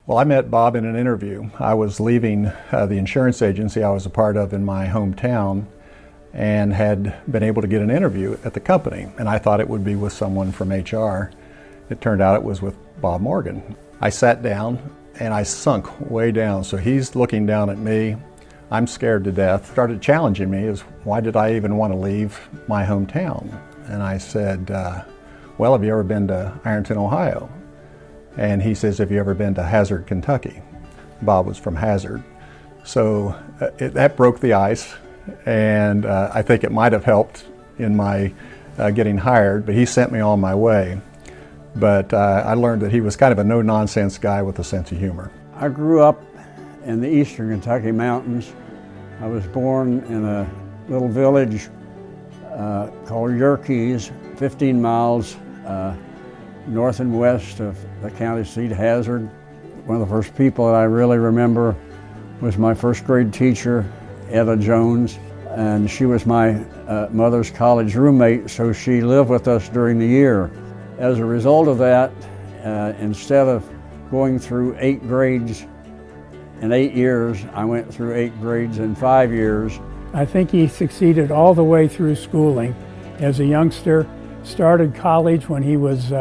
Well, I met Bob in an interview. I was leaving the insurance agency I was a part of in my hometown and had been able to get an interview at the company. And I thought it would be with someone from HR. It turned out it was with Bob Morgan. I sat down and I sunk way down. So he's looking down at me. I'm scared to death. Started challenging me is why did I even want to leave my hometown? And I said, well, have you ever been to Ironton, Ohio? And he says, have you ever been to Hazard, Kentucky? Bob was from Hazard. So that broke the ice, and I think it might have helped in my getting hired, but he sent me on my way. But I learned that he was kind of a no-nonsense guy with a sense of humor. I grew up in the eastern Kentucky mountains. I was born in a little village called Yerkes, 15 miles north and west of the county seat, Hazard. One of the first people that I really remember was my first grade teacher, Etta Jones, and she was my mother's college roommate, so she lived with us during the year. As a result of that, instead of going through 8 grades in 8 years, I went through 8 grades in 5 years. I think he succeeded all the way through schooling. As a youngster, started college when he was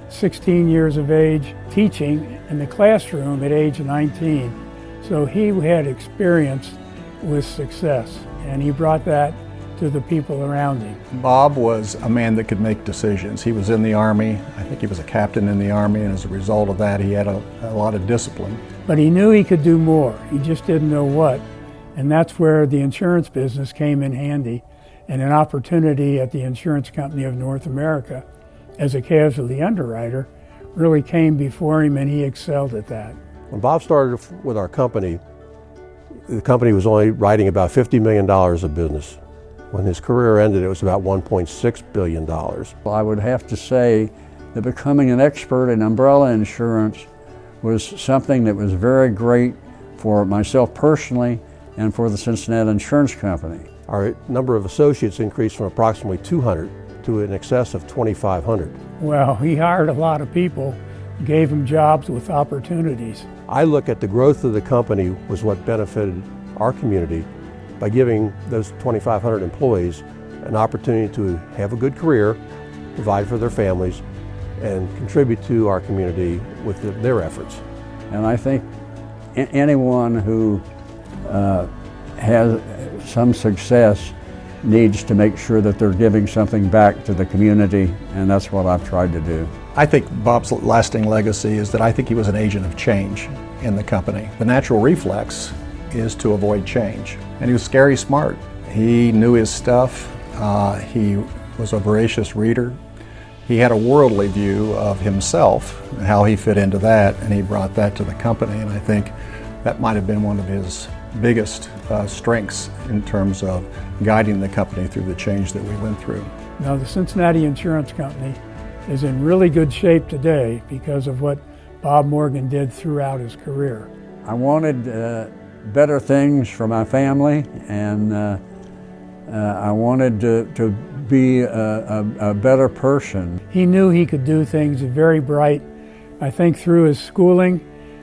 16 years of age, teaching in the classroom at age 19. So he had experience with success, and he brought that to the people around him. Bob was a man that could make decisions. He was in the Army. I think he was a captain in the Army, and as a result of that, he had a lot of discipline. But he knew he could do more. He just didn't know what. And that's where the insurance business came in handy, and an opportunity at the Insurance Company of North America as a casualty underwriter really came before him, and he excelled at that. When Bob started with our company, the company was only writing about $50 million of business. When his career ended, it was about $1.6 billion. I would have to say that becoming an expert in umbrella insurance was something that was very great for myself personally and for the Cincinnati Insurance Company. Our number of associates increased from approximately 200 to in excess of 2,500. Well, he hired a lot of people, gave them jobs with opportunities. I look at the growth of the company was what benefited our community by giving those 2,500 employees an opportunity to have a good career, provide for their families, and contribute to our community with their efforts. And I think anyone who has some success needs to make sure that they're giving something back to the community, and that's what I've tried to do. I think Bob's lasting legacy is that I think he was an agent of change in the company. The natural reflex is to avoid change. And he was scary smart. He knew his stuff. He was a voracious reader. He had a worldly view of himself and how he fit into that, and he brought that to the company. And I think that might have been one of his biggest strengths in terms of guiding the company through the change that we went through. Now, the Cincinnati Insurance Company is in really good shape today because of what Bob Morgan did throughout his career. I wanted better things for my family, and I wanted to be a better person. He knew he could do things, very bright. I think through his schooling,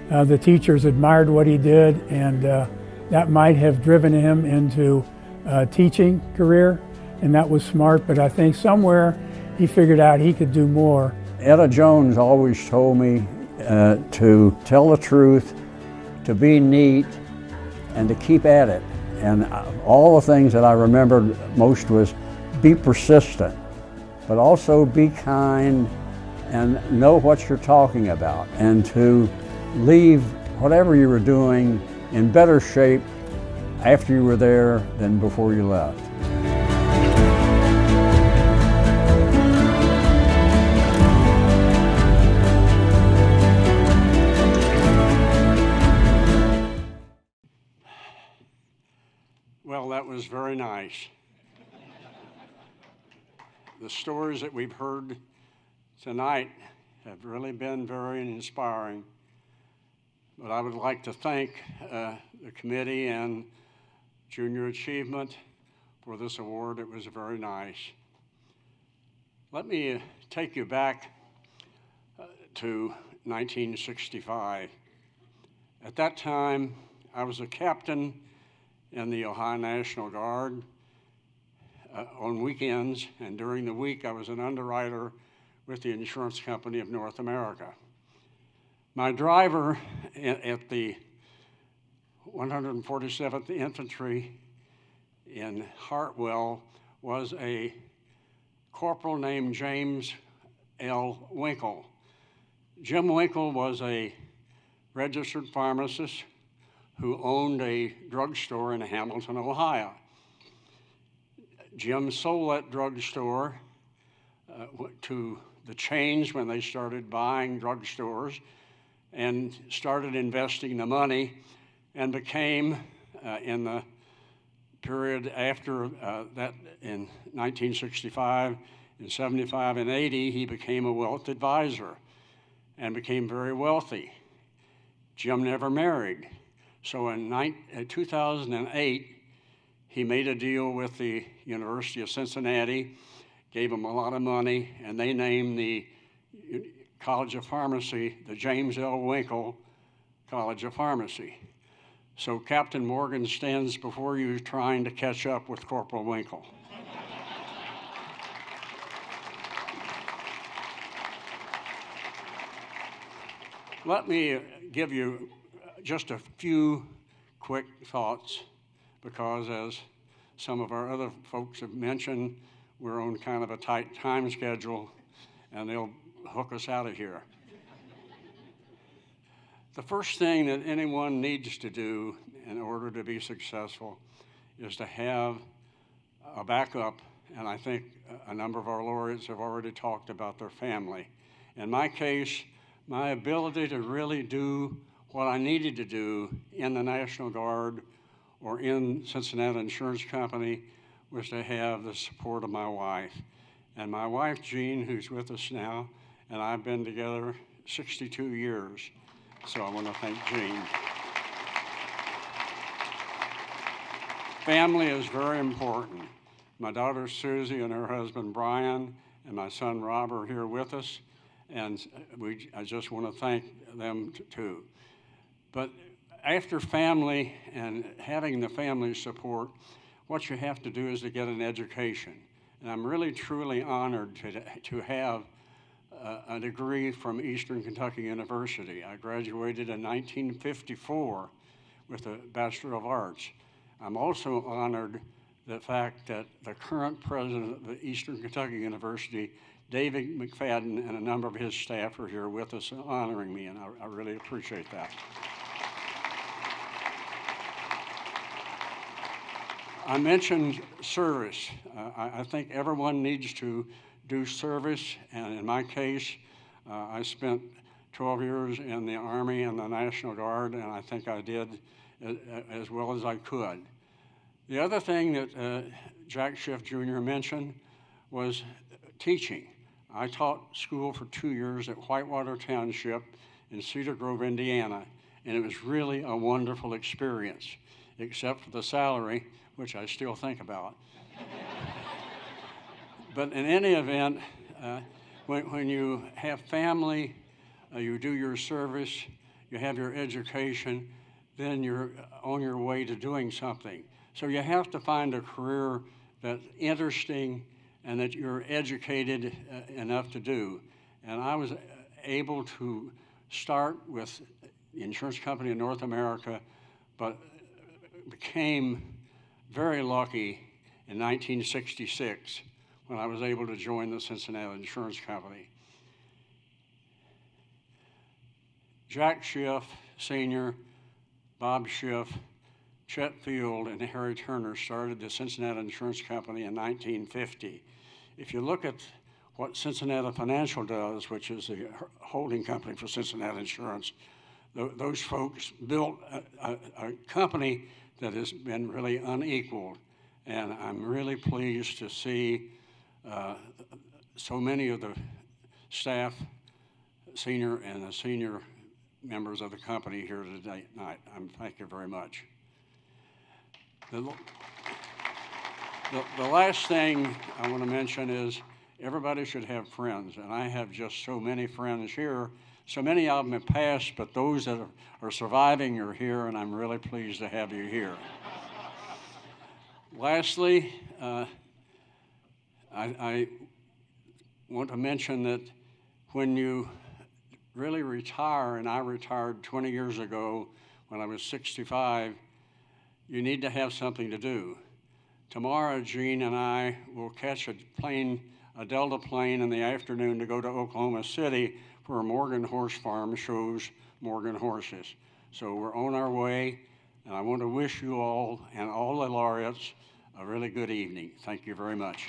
the teachers admired what he did, and that might have driven him into a teaching career, and that was smart, but I think somewhere he figured out he could do more. Etta Jones always told me to tell the truth, to be neat, and to keep at it. And all the things that I remembered most was be persistent, but also be kind and know what you're talking about, and to leave whatever you were doing in better shape after you were there than before you left. Well, that was very nice. The stories that we've heard tonight have really been very inspiring. But I would like to thank the committee and Junior Achievement for this award. It was very nice. Let me take you back to 1965. At that time, I was a captain in the Ohio National Guard on weekends, and during the week I was an underwriter with the Insurance Company of North America. My driver at the 147th Infantry in Hartwell was a corporal named James L. Winkle. Jim Winkle was a registered pharmacist who owned a drugstore in Hamilton, Ohio. Jim sold that drugstore to the chains when they started buying drugstores and started investing the money, and became, in the period after that, in 1965, in 75 and 80, he became a wealth advisor and became very wealthy. Jim never married. So in 2008, he made a deal with the University of Cincinnati, gave them a lot of money, and they named the College of Pharmacy the James L. Winkle College of Pharmacy. So Captain Morgan stands before you trying to catch up with Corporal Winkle. Let me give you just a few quick thoughts, because as some of our other folks have mentioned, we're on kind of a tight time schedule and they'll hook us out of here. The first thing that anyone needs to do in order to be successful is to have a backup, and I think a number of our laureates have already talked about their family. In my case, my ability to really do what I needed to do in the National Guard or in Cincinnati Insurance Company was to have the support of my wife. And my wife, Jean, who's with us now, and I've been together 62 years. So I want to thank Jean. Family is very important. My daughter Susie and her husband Brian and my son Rob are here with us, and I just want to thank them too. But after family and having the family support, what you have to do is to get an education. And I'm really truly honored to have a degree from Eastern Kentucky University. I graduated in 1954 with a Bachelor of Arts. I'm also honored the fact that the current president of the Eastern Kentucky University, David McFadden, and a number of his staff are here with us honoring me, and I really appreciate that. I mentioned service. I think everyone needs to do service, and in my case, I spent 12 years in the Army and the National Guard, and I think I did as well as I could. The other thing that Jack Schiff Jr. mentioned was teaching. I taught school for 2 years at Whitewater Township in Cedar Grove, Indiana, and it was really a wonderful experience, except for the salary, which I still think about. But in any event, when you have family, you do your service, you have your education, then you're on your way to doing something. So you have to find a career that's interesting and that you're educated enough to do. And I was able to start with the Insurance Company of North America, but became very lucky in 1966 when I was able to join the Cincinnati Insurance Company. Jack Schiff Sr., Bob Schiff, Chet Field, and Harry Turner started the Cincinnati Insurance Company in 1950. If you look at what Cincinnati Financial does, which is the holding company for Cincinnati Insurance, those folks built a company that has been really unequaled. And I'm really pleased to see so many of the staff, senior and the senior members of the company here tonight. Thank you very much. The last thing I want to mention is everybody should have friends, and I have just so many friends here So many of them have passed, but those that are surviving are here, and I'm really pleased to have you here. Lastly, I want to mention that when you really retire, and I retired 20 years ago when I was 65, you need to have something to do. Tomorrow, Gene and I will catch a Delta plane in the afternoon to go to Oklahoma City where Morgan Horse Farm shows Morgan horses. So we're on our way, and I want to wish you all and all the laureates a really good evening. Thank you very much.